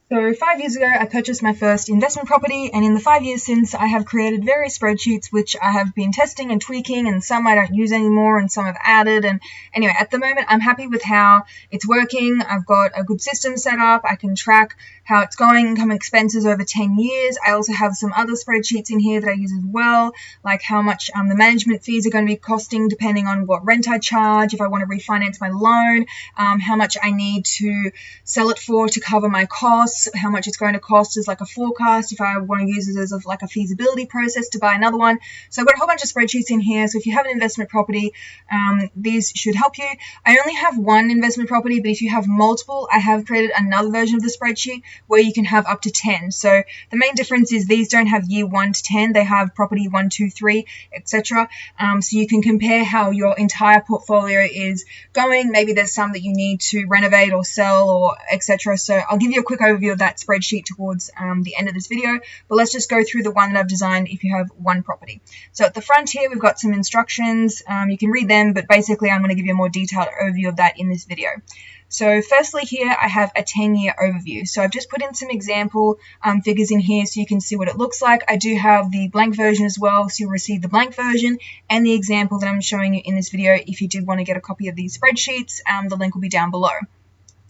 So 5 years ago, I purchased my first investment property, and in the 5 years since, I have created various spreadsheets which I have been testing and tweaking, and some I don't use anymore, and some I've added. And anyway, at the moment, I'm happy with how it's working. I've got a good system set up. I can track how it's going, income and expenses over 10 years. I also have some other spreadsheets in here that I use as well, like how much the management fees are going to be costing depending on what rent I charge, if I want to refinance my loan, how much I need to sell it for to cover my costs, how much it's going to cost as like a forecast if I want to use it as like a feasibility process to buy another one. So I've got a whole bunch of spreadsheets in here. So if you have an investment property, these should help you. I only have one investment property, but if you have multiple, I have created another version of the spreadsheet where you can have up to 10. So the main difference is these don't have year 1 to 10. They have property 1, 2, 3, etc. So you can compare how your entire portfolio is going. Maybe there's some that you need to renovate or sell or etc. So I'll give you a quick overview of that spreadsheet towards the end of this video, but let's just go through the one that I've designed if you have one property. So at the front here, we've got some instructions. You can read them, but basically I'm going to give you a more detailed overview of that in this video. So firstly here, I have a 10-year overview. So I've just put in some example figures in here so you can see what it looks like. I do have the blank version as well, so you'll receive the blank version and the example that I'm showing you in this video. If you did want to get a copy of these spreadsheets, the link will be down below.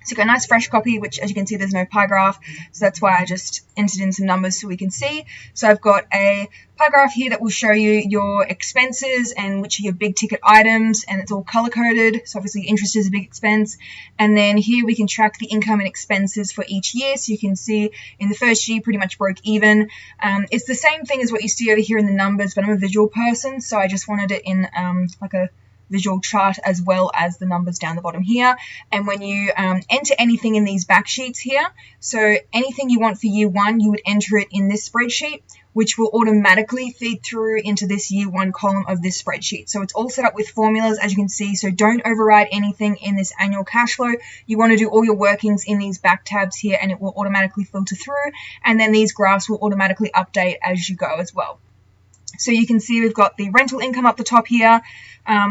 So you've got a nice fresh copy, which as you can see, there's no pie graph. So that's why I just entered in some numbers so we can see. So I've got a pie graph here that will show you your expenses and which are your big ticket items, and it's all color coded. So obviously interest is a big expense. And then here we can track the income and expenses for each year. So you can see in the first year, pretty much broke even. It's the same thing as what you see over here in the numbers, but I'm a visual person. So I just wanted it in like a visual chart as well as the numbers down the bottom here. And when you enter anything in these back sheets here, so anything you want for year 1, you would enter it in this spreadsheet, which will automatically feed through into this year 1 column of this spreadsheet. So it's all set up with formulas, as you can see, so don't override anything in this annual cash flow. You want to do all your workings in these back tabs here, and it will automatically filter through, and then these graphs will automatically update as you go as well. So you can see we've got the rental income up the top here.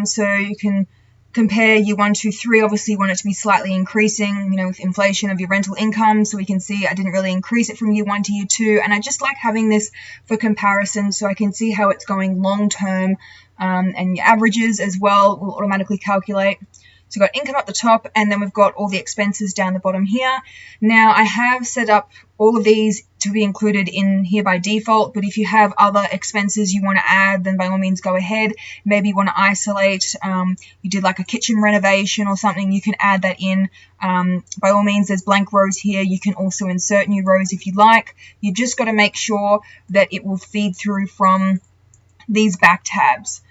So you can compare year 1, 2, 3. Obviously, you want it to be slightly increasing, with inflation of your rental income. So we can see I didn't really increase it from year 1 to year 2. And I just like having this for comparison so I can see how it's going long term. And your averages as well will automatically calculate. So we've got income up the top, and then we've got all the expenses down the bottom here. Now, I have set up all of these to be included in here by default, but if you have other expenses you want to add, then by all means go ahead. Maybe you want to isolate, you did like a kitchen renovation or something, you can add that in. By all means, there's blank rows here. You can also insert new rows if you like. You've just got to make sure that it will feed through from these back tabs.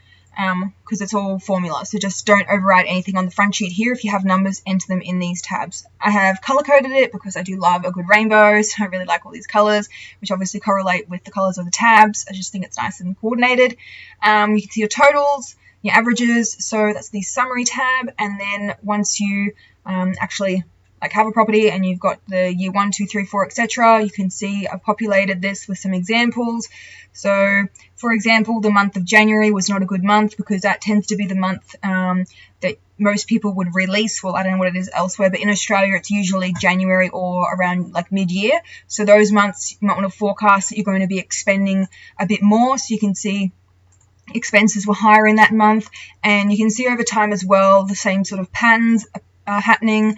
Because it's all formula, so just don't override anything on the front sheet here. If you have numbers, enter them in these tabs. I have color coded it because I do love a good rainbow, so I really like all these colors, which obviously correlate with the colors of the tabs. I just think it's nice and coordinated. You can see your totals, your averages, so that's the summary tab, and then once you actually have a property and you've got the year 1, 2, 3, 4, etc., you can see I've populated this with some examples. So, for example, the month of January was not a good month because that tends to be the month that most people would release. Well, I don't know what it is elsewhere, but in Australia, it's usually January or around mid-year. So those months, you might want to forecast that you're going to be expending a bit more. So you can see expenses were higher in that month. And you can see over time as well, the same sort of patterns happening.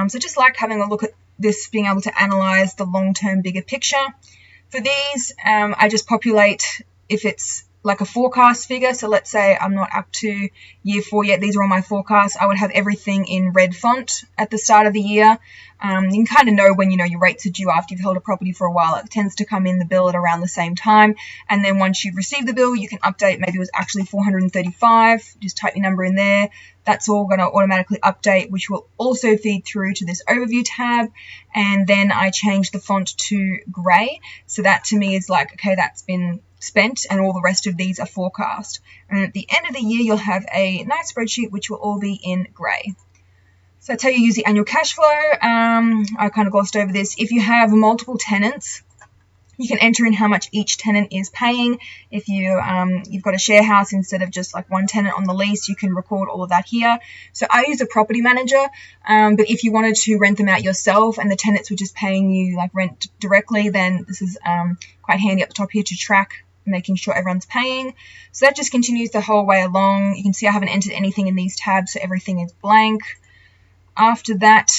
So just like having a look at this, being able to analyze the long-term bigger picture. For these, I just populate if it's like a forecast figure. So let's say I'm not up to year 4 yet. These are all my forecasts. I would have everything in red font at the start of the year. You can kind of know when your rates are due after you've held a property for a while. It tends to come in the bill at around the same time. And then once you've received the bill, you can update. Maybe it was actually $435. Just type your number in there. That's all going to automatically update, which will also feed through to this overview tab. And then I change the font to gray. So that to me is like, okay, that's been spent and all the rest of these are forecast. And at the end of the year, you'll have a nice spreadsheet, which will all be in gray. So that's how you use the annual cash flow. I kind of glossed over this. If you have multiple tenants, You can enter in how much each tenant is paying. If you've got a share house instead of just like one tenant on the lease, you can record all of that here. So I use a property manager, but if you wanted to rent them out yourself and the tenants were just paying you like rent directly, then this is quite handy up the top here to track making sure everyone's paying. So that just continues the whole way along. You can see I haven't entered anything in these tabs, so everything is blank. After that,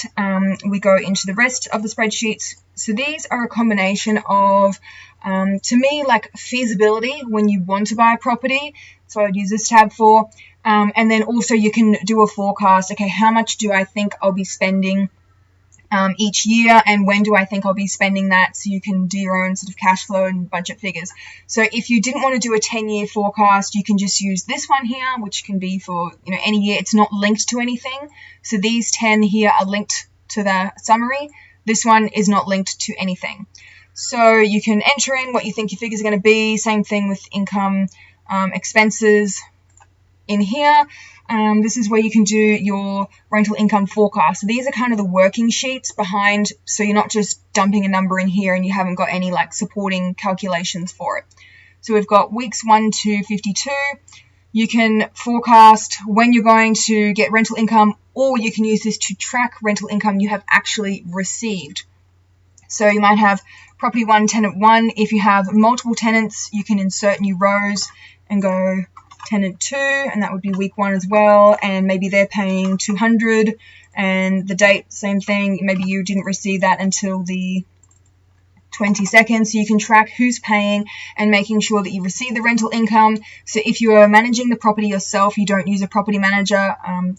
we go into the rest of the spreadsheets. So these are a combination of, to me, like feasibility when you want to buy a property. So I would use this tab for. And then also you can do a forecast. Okay, how much do I think I'll be spending each year, and when do I think I'll be spending that, so you can do your own sort of cash flow and budget figures. So if you didn't want to do a 10-year forecast, you can just use this one here, which can be for any year. It's not linked to anything. So these 10 here are linked to the summary. This one is not linked to anything. So you can enter in what you think your figures are going to be. Same thing with income, expenses in here. This is where you can do your rental income forecast. So these are kind of the working sheets behind, so you're not just dumping a number in here and you haven't got any like supporting calculations for it. So we've got weeks 1 to 52. You can forecast when you're going to get rental income, or you can use this to track rental income you have actually received. So you might have property 1, tenant 1. If you have multiple tenants, you can insert new rows and go tenant 2, and that would be week 1 as well, and maybe they're paying 200, and the date, same thing. Maybe you didn't receive that until the 22nd, so you can track who's paying and making sure that you receive the rental income. So if you are managing the property yourself, you don't use a property manager,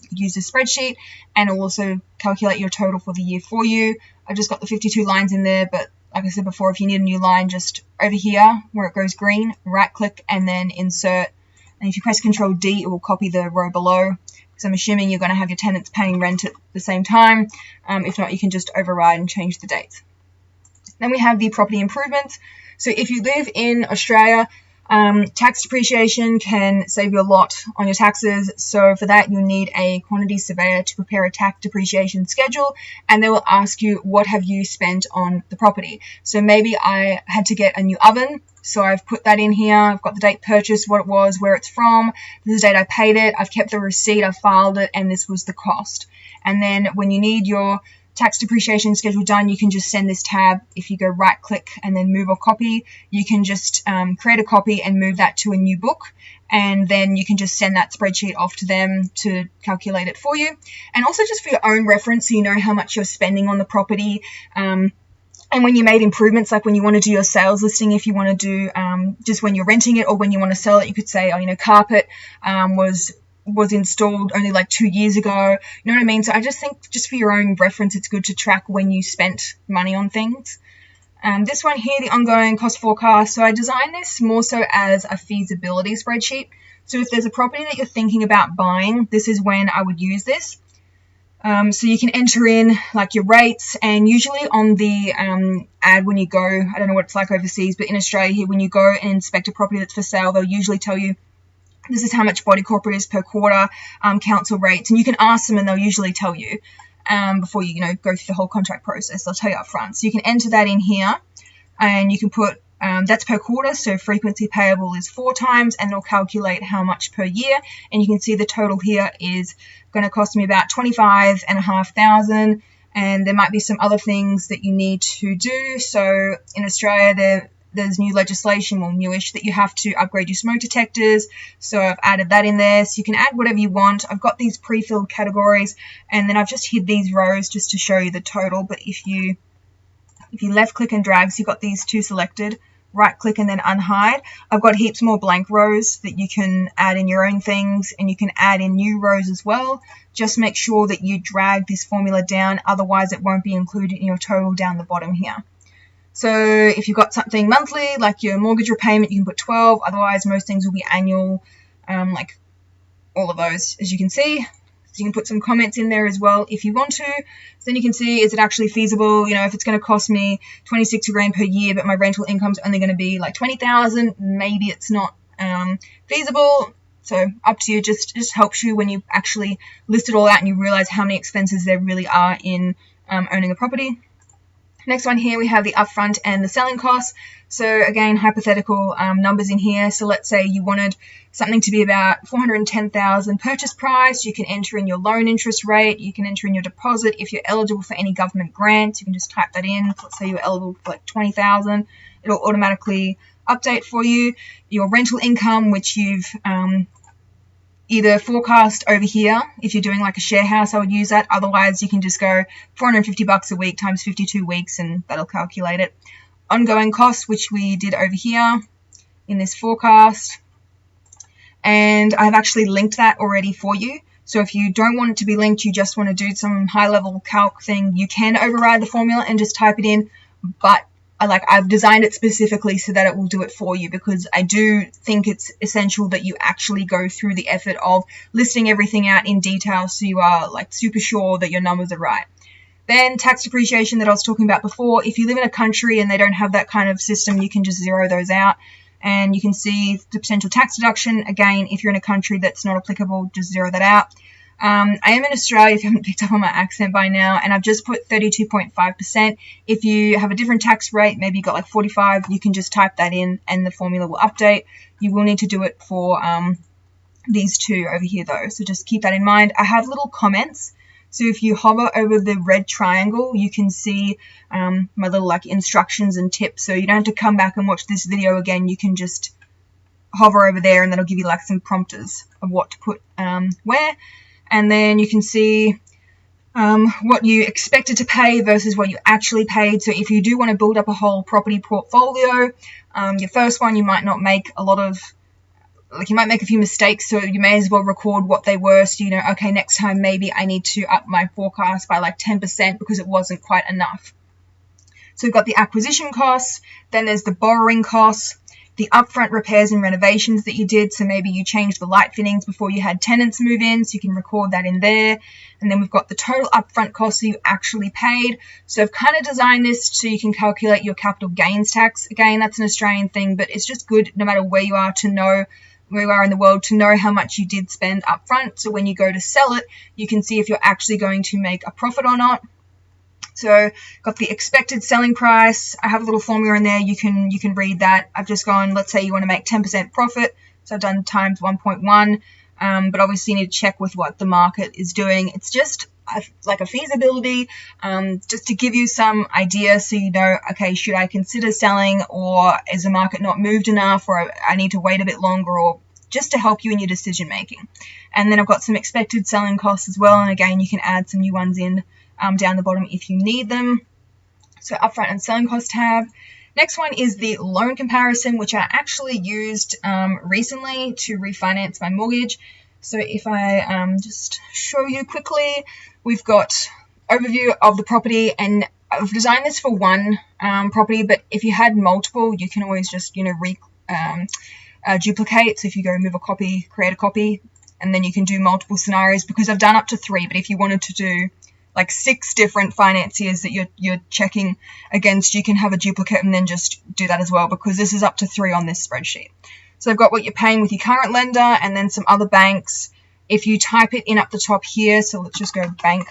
use a spreadsheet, and it'll also calculate your total for the year for you. I've just got the 52 lines in there, but like I said before, if you need a new line, just over here where it goes green, right click and then insert. And if you press Control D, it will copy the row below, because I'm assuming you're going to have your tenants paying rent at the same time. If not, you can just override and change the dates. Then we have the property improvements. So if you live in Australia, tax depreciation can save you a lot on your taxes. So for that, you need a quantity surveyor to prepare a tax depreciation schedule, and they will ask you, what have you spent on the property? So maybe I had to get a new oven, so I've put that in here. I've got the date purchased, what it was, where it's from, this is the date I paid it, I've kept the receipt, I've filed it, and this was the cost. And then when you need your tax depreciation schedule done, you can just send this tab. If you go right click and then move or copy, you can just create a copy and move that to a new book, and then you can just send that spreadsheet off to them to calculate it for you. And also just for your own reference, so you know how much you're spending on the property. And when you made improvements, like when you want to do your sales listing, if you want to do just when you're renting it, or when you want to sell it, you could say, oh, carpet was installed only like 2 years ago. You know what I mean? So I just think, just for your own reference, it's good to track when you spent money on things. This one here, the ongoing cost forecast. So I designed this more so as a feasibility spreadsheet. So if there's a property that you're thinking about buying, this is when I would use this. So you can enter in like your rates, and usually on the ad when you go, I don't know what it's like overseas, but in Australia here, when you go and inspect a property that's for sale, they'll usually tell you this is how much body corporate is per quarter, council rates, and you can ask them and they'll usually tell you before you go through the whole contract process. They'll tell you up front. So you can enter that in here, and you can put that's per quarter, so frequency payable is 4 times, and it'll calculate how much per year. And you can see the total here is going to cost me about $25,500, and there might be some other things that you need to do. So in Australia, there's new legislation, well, newish, that you have to upgrade your smoke detectors. So I've added that in there. So you can add whatever you want. I've got these pre-filled categories, and then I've just hid these rows just to show you the total. But if you left click and drag, so you've got these 2 selected, right click and then unhide, I've got heaps more blank rows that you can add in your own things, and you can add in new rows as well. Just make sure that you drag this formula down, otherwise it won't be included in your total down the bottom here. So if you've got something monthly, like your mortgage repayment, you can put 12. Otherwise, most things will be annual, like all of those, as you can see. So you can put some comments in there as well if you want to. So then you can see, is it actually feasible? If it's going to cost me 26 grand per year, but my rental income's only going to be like 20,000, maybe it's not feasible. So up to you. Just helps you when you actually list it all out and you realize how many expenses there really are in owning a property. Next one here, we have the upfront and the selling costs. So again, hypothetical numbers in here. So let's say you wanted something to be about $410,000 purchase price. You can enter in your loan interest rate. You can enter in your deposit. If you're eligible for any government grants, you can just type that in. Let's say you're eligible for like $20,000. It'll automatically update for you. Your rental income, which you've either forecast over here. If you're doing like a share house, I would use that. Otherwise, you can just go $450 a week times 52 weeks and that'll calculate it. Ongoing costs, which we did over here in this forecast. And I've actually linked that already for you. So if you don't want it to be linked, you just want to do some high level calc thing, you can override the formula and just type it in. But I've designed it specifically so that it will do it for you, because I do think it's essential that you actually go through the effort of listing everything out in detail so you are like super sure that your numbers are right. Then tax depreciation that I was talking about before. If you live in a country and they don't have that kind of system, you can just zero those out and you can see the potential tax deduction. Again, if you're in a country that's not applicable, just zero that out. I am in Australia, if you haven't picked up on my accent by now, and I've just put 32.5%. If you have a different tax rate, maybe you got like 45, you can just type that in and the formula will update. You will need to do it for these two over here though, so just keep that in mind. I have little comments, so if you hover over the red triangle, you can see my little like instructions and tips, so you don't have to come back and watch this video again. You can just hover over there and that'll give you like some prompters of what to put where. And then you can see what you expected to pay versus what you actually paid. So if you do want to build up a whole property portfolio, your first one, you might not make a lot of, you might make a few mistakes. So you may as well record what they were. So you know, okay, next time maybe I need to up my forecast by like 10% because it wasn't quite enough. So we've got the acquisition costs, then there's the borrowing costs, the upfront repairs and renovations that you did. So maybe you changed the light fittings before you had tenants move in, so you can record that in there. And then we've got the total upfront costs that you actually paid. So I've kind of designed this so you can calculate your capital gains tax. Again, that's an Australian thing, but it's just good no matter where you are to know, where you are in the world, to know how much you did spend upfront. So when you go to sell it, you can see if you're actually going to make a profit or not. So got the expected selling price. I have a little formula in there. You can read that. I've just gone, let's say you want to make 10% profit. So I've done times 1.1. But obviously you need to check with what the market is doing. It's just like a feasibility, just to give you some idea so you know, okay, should I consider selling, or is the market not moved enough, or I need to wait a bit longer, or just to help you in your decision making. And then I've got some expected selling costs as well. And again, you can add some new ones in down the bottom if you need them. So upfront and selling cost tab. Next one is the loan comparison, which I actually used recently to refinance my mortgage. So if I just show you quickly, we've got overview of the property, and I've designed this for one property, but if you had multiple, you can always just, you know, duplicate. So if you go move a copy, create a copy, and then you can do multiple scenarios, because I've done up to 3, but if you wanted to do like 6 different financiers that you're checking against, you can have a duplicate and then just do that as well, because this is up to 3 on this spreadsheet. So I've got what you're paying with your current lender and then some other banks. If you type it in up the top here, so let's just go bank,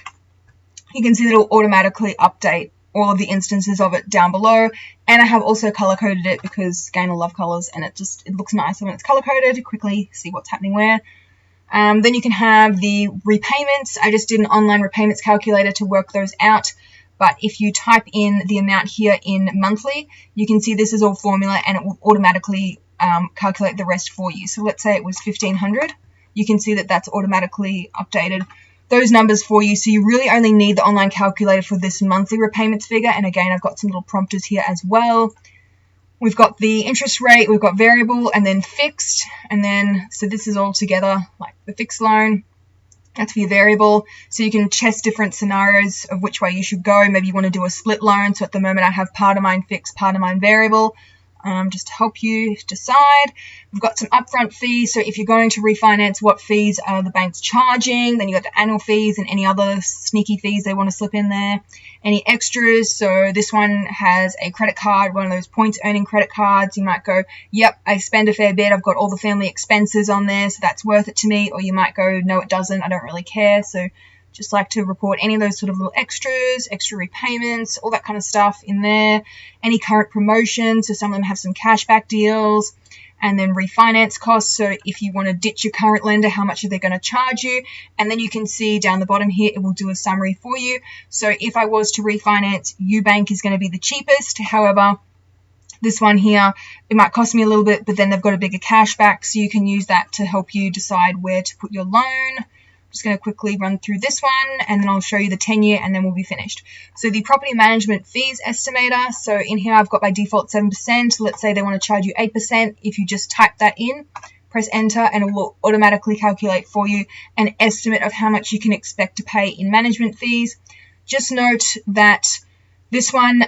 you can see that it'll automatically update all of the instances of it down below. And I have also color coded it because, again, I love colors and it looks nicer when it's color coded. Quickly see what's happening where. Then you can have the repayments. I just did an online repayments calculator to work those out. But if you type in the amount here in monthly, you can see this is all formula and it will automatically calculate the rest for you. So let's say it was $1,500. You can see that that's automatically updated those numbers for you. So you really only need the online calculator for this monthly repayments figure. And again, I've got some little prompters here as well. We've got the interest rate, we've got variable and then fixed. And then, so this is all together, like the fixed loan. That's for your variable. So you can test different scenarios of which way you should go. Maybe you want to do a split loan. So at the moment I have part of mine fixed, part of mine variable. Just to help you decide. We've got some upfront fees. So if you're going to refinance, what fees are the banks charging? Then you got the annual fees and any other sneaky fees they want to slip in there. Any extras. So this one has a credit card, one of those points earning credit cards. You might go, yep, I spend a fair bit. I've got all the family expenses on there, so that's worth it to me. Or you might go, no, it doesn't. I don't really care. So Just like to report any of those sort of little extras, extra repayments, all that kind of stuff in there. Any current promotions, so some of them have some cashback deals. And then refinance costs, so if you want to ditch your current lender, how much are they going to charge you? And then you can see down the bottom here, it will do a summary for you. So if I was to refinance, Ubank is going to be the cheapest. However, this one here, it might cost me a little bit, but then they've got a bigger cashback, so you can use that to help you decide where to put your loan. I'm just going to quickly run through this one, and then I'll show you the 10-year, and then we'll be finished. So the property management fees estimator, so in here I've got by default 7%. Let's say they want to charge you 8%. If you just type that in, press enter, and it will automatically calculate for you an estimate of how much you can expect to pay in management fees. Just note that this one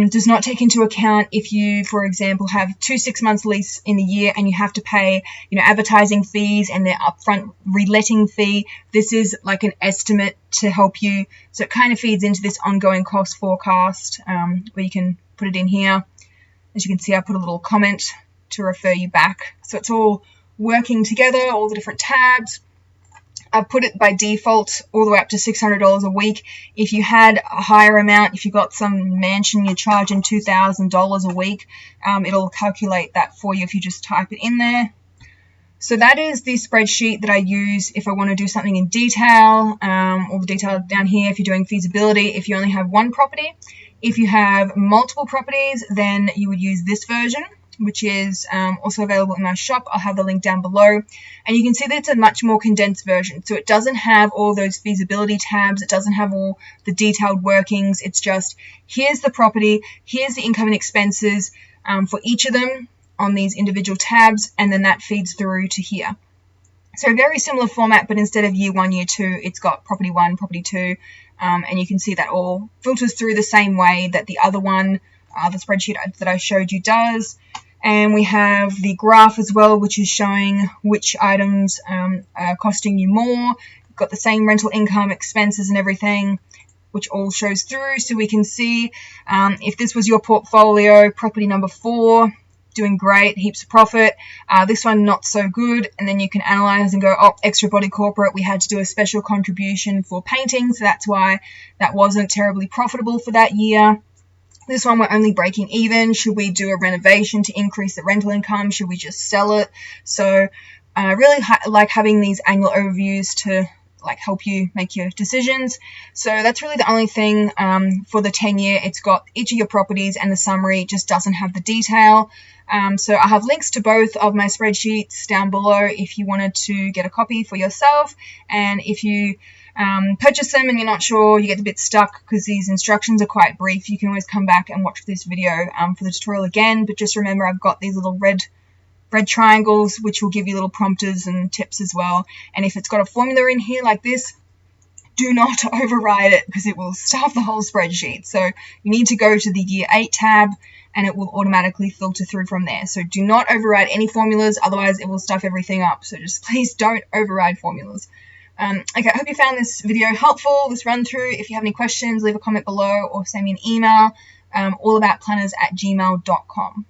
does not take into account if you, for example, have 2 6-month lease in the year and you have to pay, advertising fees and their upfront reletting fee. This is like an estimate to help you. So it kind of feeds into this ongoing cost forecast where you can put it in here. As you can see, I put a little comment to refer you back. So it's all working together, all the different tabs. I've put it by default all the way up to $600 a week. If you had a higher amount, if you got some mansion you're charging $2,000 a week, it'll calculate that for you if you just type it in there. So that is the spreadsheet that I use if I want to do something in detail, all the detail down here if you're doing feasibility, if you only have one property. If you have multiple properties, then you would use this version, which is also available in my shop. I'll have the link down below. And you can see that it's a much more condensed version. So it doesn't have all those feasibility tabs. It doesn't have all the detailed workings. It's just, here's the property, here's the income and expenses for each of them on these individual tabs, and then that feeds through to here. So very similar format, but instead of year 1, year 2, it's got property 1, property 2, and you can see that all filters through the same way that the other one, the spreadsheet that I showed you, does. And we have the graph as well, which is showing which items are costing you more. You've got the same rental income, expenses and everything, which all shows through. So we can see if this was your portfolio, property number 4, doing great, heaps of profit. This one, not so good. And then you can analyze and go, oh, extra body corporate, we had to do a special contribution for painting. So that's why that wasn't terribly profitable for that year. This one, we're only breaking even. Should we do a renovation to increase the rental income? Should we just sell it? So I really like having these annual overviews to help you make your decisions. So that's really the only thing for the 10-year. It's got each of your properties and the summary. It just doesn't have the detail. So I have links to both of my spreadsheets down below if you wanted to get a copy for yourself. And if you purchase them and you're not sure, you get a bit stuck because these instructions are quite brief, you can always come back and watch this video for the tutorial again. But just remember, I've got these little red triangles which will give you little prompters and tips as well. And if it's got a formula in here like this, do not override it because it will stuff the whole spreadsheet. So you need to go to the year 8 tab and it will automatically filter through from there. So do not override any formulas, otherwise it will stuff everything up. So just please don't override formulas. Okay, I hope you found this video helpful, this run through. If you have any questions, leave a comment below or send me an email, allaboutplanners@gmail.com.